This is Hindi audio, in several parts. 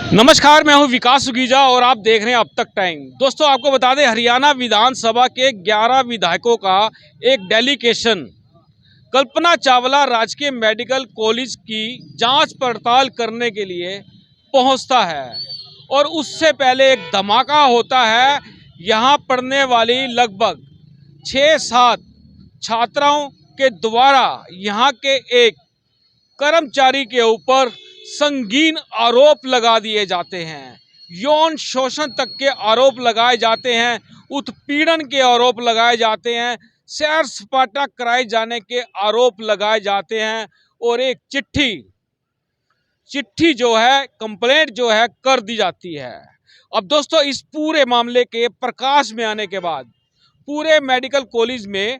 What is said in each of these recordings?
नमस्कार, मैं हूं विकास सुगीजा और आप देख रहे हैं अब तक टाइम। दोस्तों, आपको बता दें, हरियाणा विधानसभा के 11 विधायकों का एक डेलीगेशन कल्पना चावला राजकीय मेडिकल कॉलेज की जांच पड़ताल करने के लिए पहुंचता है और उससे पहले एक धमाका होता है। यहां पढ़ने वाली लगभग 6-7 छात्राओं के द्वारा यहां के एक कर्मचारी के ऊपर संगीन आरोप लगा दिए जाते हैं। यौन शोषण तक के आरोप लगाए जाते हैं, उत्पीड़न के आरोप लगाए जाते हैं, सैर सपाटा कराए जाने के आरोप लगाए जाते हैं और एक चिट्ठी जो है, कंप्लेंट जो है कर दी जाती है। अब दोस्तों, इस पूरे मामले के प्रकाश में आने के बाद पूरे मेडिकल कॉलेज में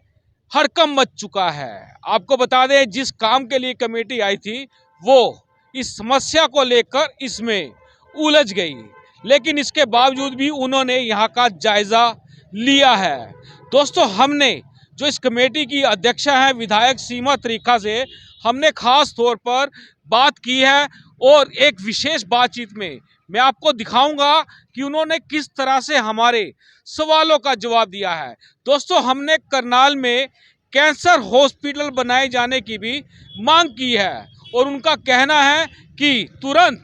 हड़कंप मच चुका है। आपको बता दें, जिस काम के लिए कमेटी आई थी वो इस समस्या को लेकर इसमें उलझ गई, लेकिन इसके बावजूद भी उन्होंने यहाँ का जायजा लिया है। दोस्तों, हमने जो इस कमेटी की अध्यक्षा है विधायक सीमा त्रिखा से हमने खास तौर पर बात की है और एक विशेष बातचीत में मैं आपको दिखाऊंगा कि उन्होंने किस तरह से हमारे सवालों का जवाब दिया है। दोस्तों, हमने करनाल में कैंसर हॉस्पिटल बनाए जाने की भी मांग की है और उनका कहना है कि तुरंत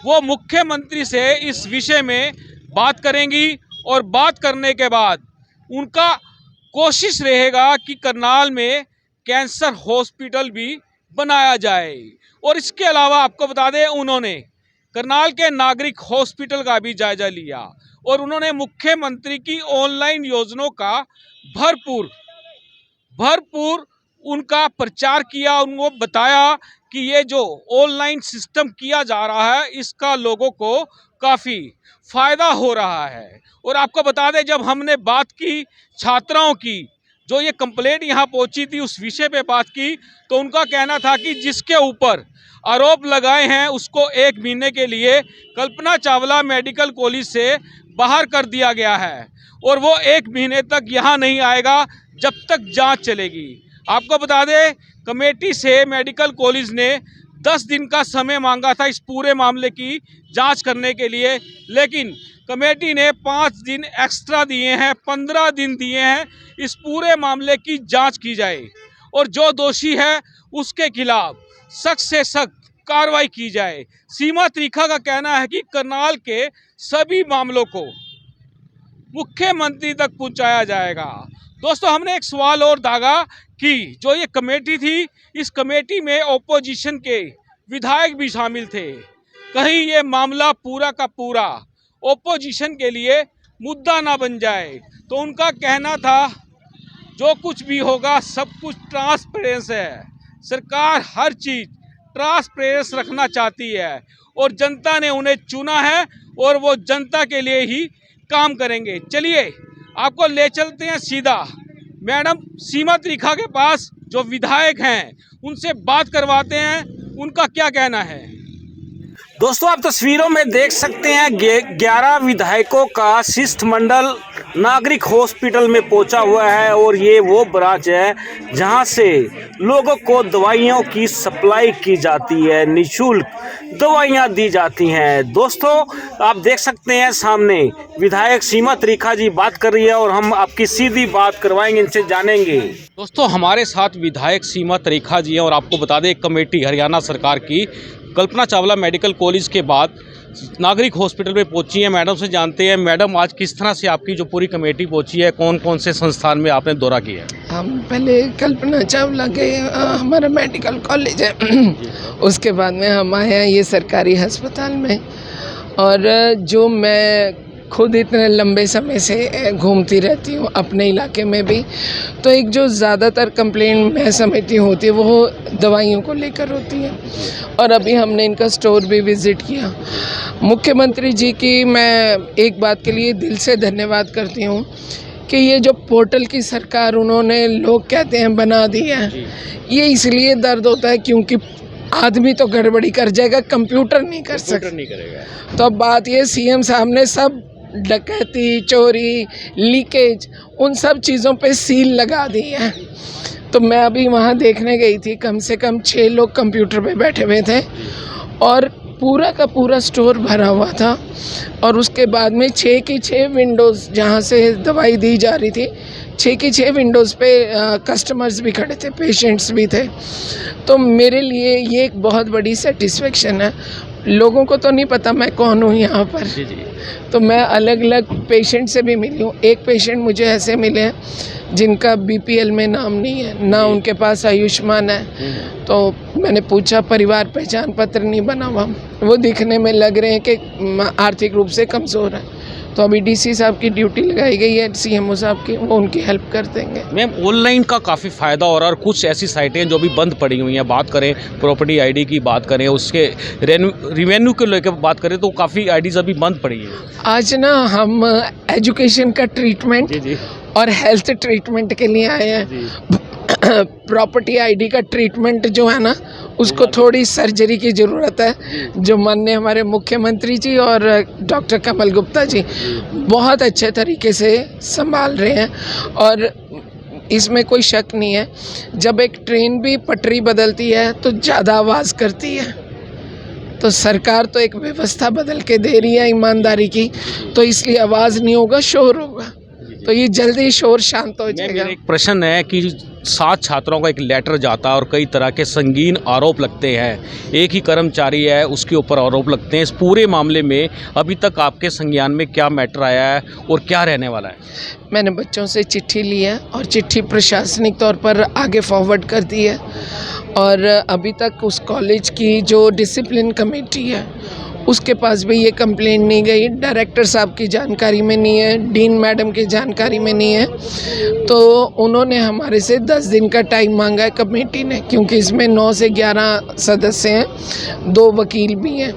वो मुख्यमंत्री से इस विषय में बात करेंगी और बात करने के बाद उनका कोशिश रहेगा कि करनाल में कैंसर हॉस्पिटल भी बनाया जाए। और इसके अलावा आपको बता दें, उन्होंने करनाल के नागरिक हॉस्पिटल का भी जायजा लिया और उन्होंने मुख्यमंत्री की ऑनलाइन योजनाओं का भरपूर उनका प्रचार किया। उनको बताया कि ये जो ऑनलाइन सिस्टम किया जा रहा है इसका लोगों को काफ़ी फायदा हो रहा है। और आपको बता दें, जब हमने बात की छात्राओं की, जो ये कंप्लेंट यहाँ पहुँची थी, उस विषय पे बात की, तो उनका कहना था कि जिसके ऊपर आरोप लगाए हैं उसको 1 महीने के लिए कल्पना चावला मेडिकल कॉलेज से बाहर कर दिया गया है और वो 1 महीने तक यहाँ नहीं आएगा जब तक जांच चलेगी। आपको बता दें, कमेटी से मेडिकल कॉलेज ने 10 दिन का समय मांगा था इस पूरे मामले की जांच करने के लिए, लेकिन कमेटी ने 5 दिन एक्स्ट्रा दिए हैं, 15 दिन दिए हैं इस पूरे मामले की जांच की जाए और जो दोषी है उसके खिलाफ सख्त से सख्त कार्रवाई की जाए। सीमा त्रिखा का कहना है कि करनाल के सभी मामलों को मुख्यमंत्री तक पहुंचाया जाएगा। दोस्तों, हमने एक सवाल और दागा कि जो ये कमेटी थी, इस कमेटी में ओपोजिशन के विधायक भी शामिल थे, कहीं ये मामला पूरा का पूरा ओपोजिशन के लिए मुद्दा ना बन जाए। तो उनका कहना था जो कुछ भी होगा सब कुछ ट्रांसपेरेंस है, सरकार हर चीज़ ट्रांसपेरेंस रखना चाहती है और जनता ने उन्हें चुना है और वो जनता के लिए ही काम करेंगे। चलिए आपको ले चलते हैं सीधा मैडम सीमा त्रिखा के पास, जो विधायक हैं उनसे बात करवाते हैं, उनका क्या कहना है। दोस्तों, आप तस्वीरों में देख सकते हैं 11 विधायकों का शिष्टमंडल नागरिक हॉस्पिटल में पहुंचा हुआ है और ये वो ब्रांच है जहां से लोगों को दवाइयों की सप्लाई की जाती है, निःशुल्क दवाइयां दी जाती हैं। दोस्तों, आप देख सकते हैं सामने विधायक सीमा त्रिखा जी बात कर रही है और हम आपकी सीधी बात करवाएंगे, इनसे जानेंगे। दोस्तों, हमारे साथ विधायक सीमा त्रिखा जी हैं और आपको बता दें, कमेटी हरियाणा सरकार की कल्पना चावला मेडिकल कॉलेज के बाद नागरिक हॉस्पिटल में पहुंची है। मैडम से जानते हैं, मैडम आज किस तरह से आपकी जो पूरी कमेटी पहुंची है, कौन कौन से संस्थान में आपने दौरा किया है। हम पहले कल्पना चावला के हमारा मेडिकल कॉलेज है उसके बाद में हम आए हैं ये सरकारी अस्पताल में। और जो मैं खुद इतने लंबे समय से घूमती रहती हूँ अपने इलाके में भी, तो एक जो ज़्यादातर कंप्लेंट मैं समझती होती है वो दवाइयों को लेकर होती है। और अभी हमने इनका स्टोर भी विज़िट किया। मुख्यमंत्री जी की मैं एक बात के लिए दिल से धन्यवाद करती हूँ कि ये जो पोर्टल की सरकार उन्होंने, लोग कहते हैं, बना दी है, ये इसलिए दर्द होता है क्योंकि आदमी तो गड़बड़ी कर जाएगा, कंप्यूटर नहीं कर सकता। तो अब बात ये, सीएम साहब ने सब डकैती, चोरी, लीकेज, उन सब चीज़ों पे सील लगा दी है। तो मैं अभी वहाँ देखने गई थी, कम से कम 6 लोग कंप्यूटर पे बैठे हुए थे और पूरा का पूरा स्टोर भरा हुआ था और उसके बाद में 6 की 6 विंडोज़ जहाँ से दवाई दी जा रही थी, 6 की 6 विंडोज़ पे कस्टमर्स भी खड़े थे, पेशेंट्स भी थे। तो मेरे लिए ये एक बहुत बड़ी सेटिस्फेक्शन है। लोगों को तो नहीं पता मैं कौन हूँ यहाँ पर। जी जी। तो मैं अलग अलग पेशेंट से भी मिली हूँ। एक पेशेंट मुझे ऐसे मिले हैं जिनका बीपीएल में नाम नहीं है, ना उनके पास आयुष्मान है। तो मैंने पूछा परिवार पहचान पत्र नहीं बना हुआ, वो दिखने में लग रहे हैं कि आर्थिक रूप से कमज़ोर है। तो अभी डीसी साहब की ड्यूटी लगाई गई है, सीएमओ साहब की, वो उनकी हेल्प कर देंगे। मैम ऑनलाइन का काफ़ी फ़ायदा हो रहा है और कुछ ऐसी साइटें जो अभी बंद पड़ी हुई हैं, बात करें प्रॉपर्टी आईडी की, बात करें उसके रिवेन्यू को लेकर बात करें तो काफ़ी आईडीज अभी बंद पड़ी हैं। आज ना हम एजुकेशन का ट्रीटमेंट जी जी और हेल्थ ट्रीटमेंट के लिए आए हैं। जी। प्रॉपर्टी आईडी का ट्रीटमेंट जो है ना, उसको थोड़ी सर्जरी की ज़रूरत है, जो माननीय हमारे मुख्यमंत्री जी और डॉक्टर कमल गुप्ता जी बहुत अच्छे तरीके से संभाल रहे हैं। और इसमें कोई शक नहीं है, जब एक ट्रेन भी पटरी बदलती है तो ज़्यादा आवाज़ करती है। तो सरकार तो एक व्यवस्था बदल के दे रही है ईमानदारी की, तो इसलिए आवाज़ नहीं होगा, शोर होगा। तो ये जल्दी शोर शांत हो जाएगा। मेरा एक प्रश्न है कि 7 छात्रों का एक लेटर जाता है और कई तरह के संगीन आरोप लगते हैं, एक ही कर्मचारी है उसके ऊपर आरोप लगते हैं। इस पूरे मामले में अभी तक आपके संज्ञान में क्या मैटर आया है और क्या रहने वाला है? मैंने बच्चों से चिट्ठी ली है और चिट्ठी प्रशासनिक तौर पर आगे फॉरवर्ड कर दी है। और अभी तक उस कॉलेज की जो डिसिप्लिन कमेटी है उसके पास भी ये कंप्लेंट नहीं गई, डायरेक्टर साहब की जानकारी में नहीं है, डीन मैडम की जानकारी में नहीं है। तो उन्होंने हमारे से 10 दिन का टाइम मांगा है कमेटी ने, क्योंकि इसमें 9 से 11 सदस्य हैं, 2 वकील भी हैं।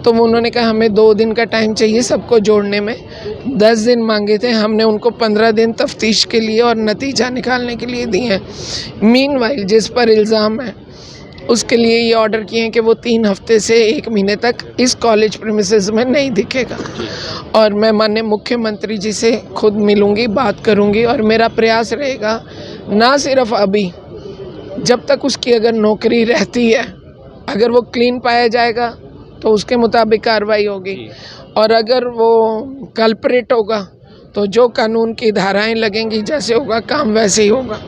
तो उन्होंने कहा हमें 2 दिन का टाइम चाहिए सबको जोड़ने में। 10 दिन मांगे थे, हमने उनको 15 दिन तफ्तीश के लिए और नतीजा निकालने के लिए दिए हैं। मीनवाइल जिस पर इल्ज़ाम है उसके लिए ये ऑर्डर किए हैं कि वो 3 हफ्ते से 1 महीने तक इस कॉलेज प्रीमिसेस में नहीं दिखेगा। और मैं माननीय मुख्यमंत्री जी से खुद मिलूंगी, बात करूंगी और मेरा प्रयास रहेगा ना सिर्फ अभी, जब तक उसकी अगर नौकरी रहती है, अगर वो क्लीन पाया जाएगा तो उसके मुताबिक कार्रवाई होगी, और अगर वो कल्प्रेट होगा तो जो कानून की धाराएं लगेंगी, जैसे होगा काम वैसे ही होगा।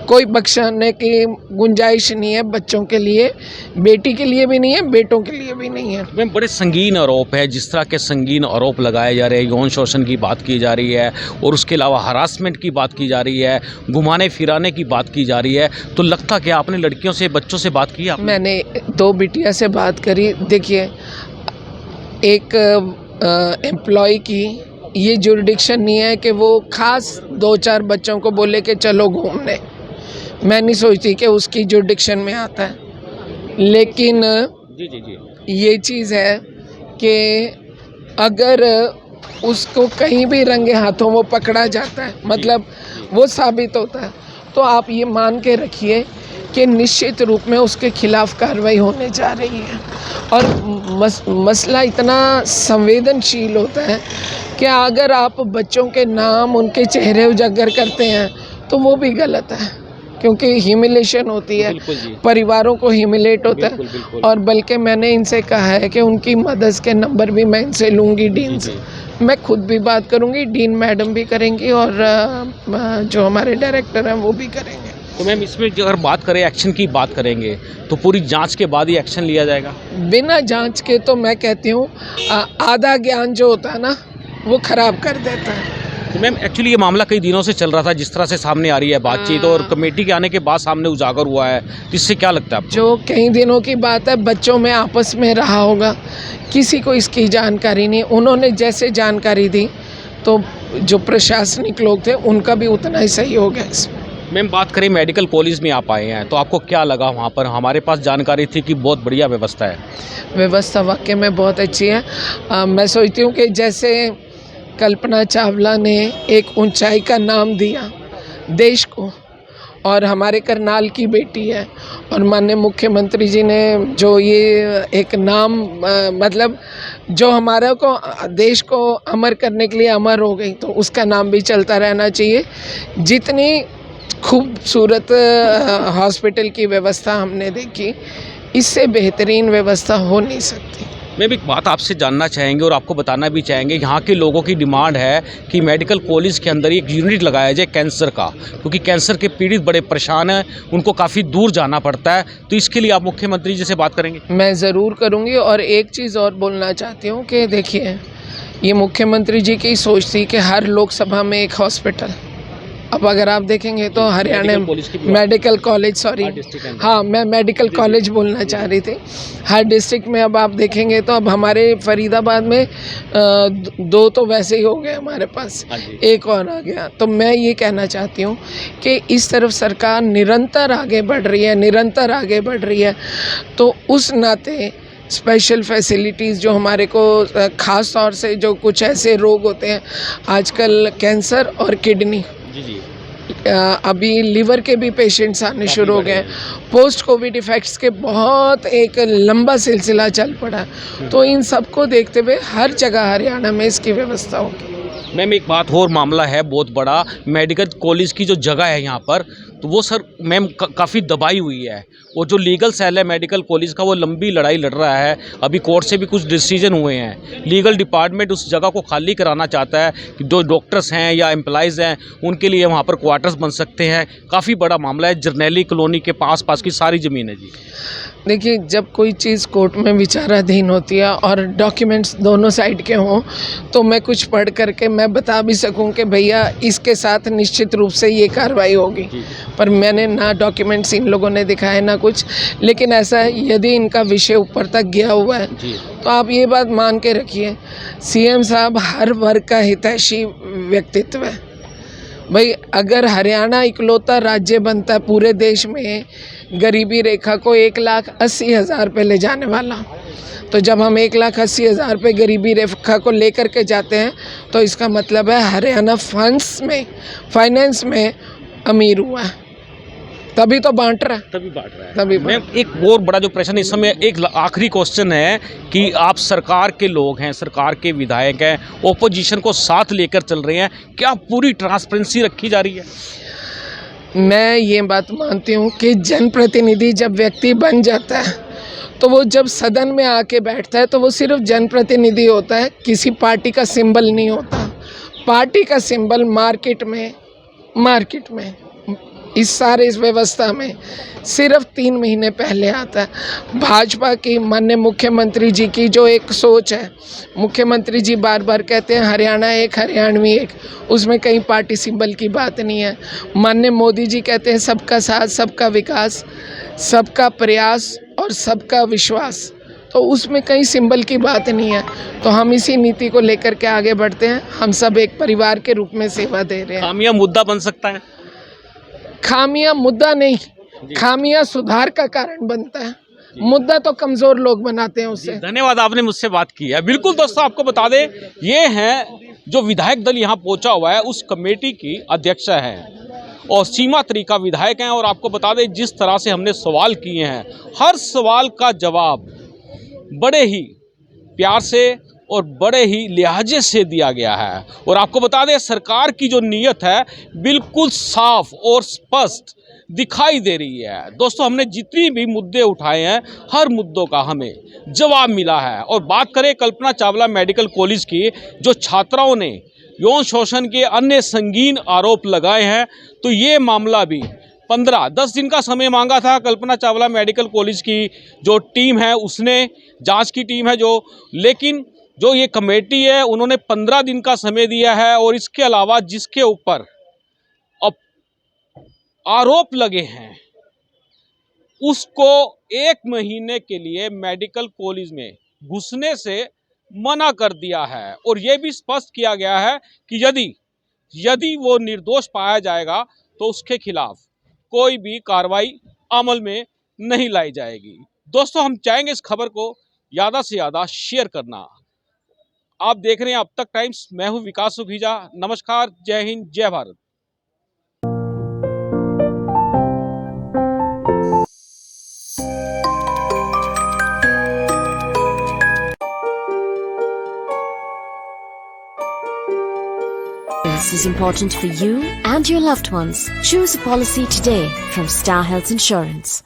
कोई बख्शाने की गुंजाइश नहीं है बच्चों के लिए, बेटी के लिए भी नहीं है, बेटों के लिए भी नहीं है। मैम बड़े संगीन आरोप है, जिस तरह के संगीन आरोप लगाए जा रहे हैं, यौन शोषण की बात की जा रही है और उसके अलावा हरासमेंट की बात की जा रही है, घुमाने फिराने की बात की जा रही है, तो लगता क्या आपने लड़कियों से, बच्चों से बात की? मैंने 2 बिटिया से बात करी। देखिए, एक एम्प्लॉय की ये जुरिडिक्शन नहीं है कि वो खास 2-4 बच्चों को बोले कि चलो घूमने। मैं नहीं सोचती कि उसकी जुरिडिक्शन में आता है, लेकिन जी जी जी ये चीज़ है कि अगर उसको कहीं भी रंगे हाथों वो पकड़ा जाता है, मतलब वो साबित होता है, तो आप ये मान के रखिए कि निश्चित रूप में उसके खिलाफ कार्रवाई होने जा रही है। और मसला इतना संवेदनशील होता है कि अगर आप बच्चों के नाम, उनके चेहरे उजागर करते हैं तो वो भी गलत है, क्योंकि ह्यूमिलेशन होती है, परिवारों को ह्यूमिलेट होता है। और बल्कि मैंने इनसे कहा है कि उनकी मदद के नंबर भी मैं इनसे लूँगी, डीन से। मैं खुद भी बात करूँगी, डीन मैडम भी करेंगी और जो हमारे डायरेक्टर हैं वो भी करेंगे। तो मैम इसमें अगर बात करें, एक्शन की बात करेंगे, तो पूरी जांच के बाद ही एक्शन लिया जाएगा? बिना जांच के तो मैं कहती हूँ आधा ज्ञान जो होता है ना वो ख़राब कर देता है। तो मैम एक्चुअली ये मामला कई दिनों से चल रहा था, जिस तरह से सामने आ रही है बातचीत, और कमेटी के आने के बाद सामने उजागर हुआ है, इससे क्या लगता है आपको? जो कई दिनों की बात है, बच्चों में आपस में रहा होगा, किसी को इसकी जानकारी नहीं। उन्होंने जैसे जानकारी दी तो जो प्रशासनिक लोग थे उनका भी उतना ही सहयोग है इसमें। मैम बात करें मेडिकल कॉलेज में आप आए हैं, तो आपको क्या लगा वहाँ पर? हमारे पास जानकारी थी कि बहुत बढ़िया व्यवस्था है। व्यवस्था वाकई में बहुत अच्छी है। मैं सोचती हूँ कि जैसे कल्पना चावला ने एक ऊंचाई का नाम दिया देश को, और हमारे करनाल की बेटी है, और माननीय मुख्यमंत्री जी ने जो ये एक नाम मतलब जो हमारे को देश को अमर करने के लिए अमर हो गई, तो उसका नाम भी चलता रहना चाहिए। जितनी खूबसूरत हॉस्पिटल की व्यवस्था हमने देखी, इससे बेहतरीन व्यवस्था हो नहीं सकती। मैं भी एक बात आपसे जानना चाहेंगे और आपको बताना भी चाहेंगे, यहाँ के लोगों की डिमांड है कि मेडिकल कॉलेज के अंदर एक यूनिट लगाया जाए कैंसर का, क्योंकि कैंसर के पीड़ित बड़े परेशान हैं, उनको काफ़ी दूर जाना पड़ता है। तो इसके लिए आप मुख्यमंत्री जी से बात करेंगे? मैं ज़रूर करूँगी। और एक चीज़ और बोलना चाहती हूँ कि देखिए, ये मुख्यमंत्री जी की सोच थी कि हर लोकसभा में एक हॉस्पिटल। अब अगर आप देखेंगे तो हरियाणा मेडिकल कॉलेज, सॉरी, हाँ, मैं मेडिकल कॉलेज बोलना चाह रही थी। हर डिस्ट्रिक्ट में अब आप देखेंगे तो अब हमारे फरीदाबाद में 2 तो वैसे ही हो गए हमारे पास, एक और आ गया। तो मैं ये कहना चाहती हूँ कि इस तरफ सरकार निरंतर आगे बढ़ रही है, निरंतर आगे बढ़ रही है। तो उस नाते स्पेशल फैसिलिटीज़ जो हमारे को ख़ास तौर से जो कुछ ऐसे रोग होते हैं आजकल, कैंसर और किडनी, अभी लीवर के भी पेशेंट्स आने शुरू हो गए। पोस्ट कोविड इफ़ेक्ट्स के बहुत एक लंबा सिलसिला चल पड़ा। तो इन सब को देखते हुए हर जगह हरियाणा में इसकी व्यवस्था होगी। मैम एक बात और मामला है बहुत बड़ा, मेडिकल कॉलेज की जो जगह है यहाँ पर, तो वो सर मैम काफ़ी दबाई हुई है। वो जो लीगल सेल है मेडिकल कॉलेज का, वो लंबी लड़ाई लड़ रहा है। अभी कोर्ट से भी कुछ डिसीजन हुए हैं। लीगल डिपार्टमेंट उस जगह को खाली कराना चाहता है कि जो डॉक्टर्स हैं या एम्प्लॉइज़ हैं उनके लिए वहाँ पर क्वार्टर्स बन सकते हैं। काफ़ी बड़ा मामला है, जर्नैली कॉलोनी के पास की सारी ज़मीन है जी। देखिए, जब कोई चीज़ कोर्ट में विचाराधीन होती है और डॉक्यूमेंट्स दोनों साइड के हों, तो मैं कुछ पढ़ करके मैं बता भी सकूं कि भैया इसके साथ निश्चित रूप से ये कार्रवाई होगी। पर मैंने ना डॉक्यूमेंट्स इन लोगों ने दिखाए ना कुछ। लेकिन ऐसा है, यदि इनका विषय ऊपर तक गया हुआ है तो आप ये बात मान के रखिए, सीएम साहब हर वर्ग का हितैषी व्यक्तित्व है। भाई, अगर हरियाणा इकलौता राज्य बनता है पूरे देश में गरीबी रेखा को 1,80,000 पे ले जाने वाला, तो जब हम 1,80,000 पे गरीबी रेखा को लेकर के जाते हैं तो इसका मतलब है हरियाणा फाइनेंस में अमीर हुआ है। तभी तो बांट रहा है, तभी मैं एक और बड़ा जो प्रश्न इस समय, एक आखिरी क्वेश्चन है कि आप सरकार के लोग हैं, सरकार के विधायक हैं, ओपोजिशन को साथ लेकर चल रहे हैं, क्या पूरी ट्रांसपेरेंसी रखी जा रही है? मैं ये बात मानती हूँ कि जनप्रतिनिधि जब व्यक्ति बन जाता है तो वो जब सदन में आके बैठता है तो वो सिर्फ जनप्रतिनिधि होता है, किसी पार्टी का सिंबल नहीं होता। पार्टी का सिंबल मार्केट में इस व्यवस्था में सिर्फ 3 महीने पहले आता है। भाजपा की माननीय मुख्यमंत्री जी की जो एक सोच है, मुख्यमंत्री जी बार बार कहते हैं हरियाणा एक, हरियाणवी एक, उसमें कहीं पार्टी सिंबल की बात नहीं है। माननीय मोदी जी कहते हैं सबका साथ, सबका विकास, सबका प्रयास और सबका विश्वास, तो उसमें कहीं सिंबल की बात नहीं है। तो हम इसी नीति को लेकर के आगे बढ़ते हैं। हम सब एक परिवार के रूप में सेवा दे रहे हैं। खामियां मुद्दा बन सकता है? खामियां मुद्दा नहीं, खामियां सुधार का कारण बनता है। मुद्दा तो कमजोर लोग बनाते हैं उससे। धन्यवाद, आपने मुझसे बात की है। बिल्कुल दोस्तों, आपको बता दें, ये हैं जो विधायक दल यहाँ पहुंचा हुआ है, उस कमेटी की अध्यक्षा हैं और सीमा तरीका विधायक हैं। और आपको बता दें, जिस तरह से हमने सवाल किए हैं, हर सवाल का जवाब बड़े ही प्यार से और बड़े ही लिहाजे से दिया गया है। और आपको बता दें, सरकार की जो नीयत है बिल्कुल साफ और स्पष्ट दिखाई दे रही है। दोस्तों, हमने जितनी भी मुद्दे उठाए हैं, हर मुद्दों का हमें जवाब मिला है। और बात करें कल्पना चावला मेडिकल कॉलेज की, जो छात्राओं ने यौन शोषण के अन्य संगीन आरोप लगाए हैं, तो ये मामला भी 15-10 दिन का समय मांगा था कल्पना चावला मेडिकल कॉलेज की जो टीम है, उसने, जांच की टीम है जो, लेकिन जो ये कमेटी है उन्होंने 15 दिन का समय दिया है। और इसके अलावा जिसके ऊपर अब आरोप लगे हैं उसको 1 महीने के लिए मेडिकल कॉलेज में घुसने से मना कर दिया है। और ये भी स्पष्ट किया गया है कि यदि वो निर्दोष पाया जाएगा तो उसके खिलाफ कोई भी कार्रवाई अमल में नहीं लाई जाएगी। दोस्तों, हम चाहेंगे इस खबर को ज़्यादा से ज़्यादा शेयर करना। आप देख रहे हैं अब तक टाइम्स, मैं हूं विकास सुखीजा। नमस्कार, जय हिंद, जय Bharat. This is important for you and your loved ones. Choose a policy today from Star Health Insurance.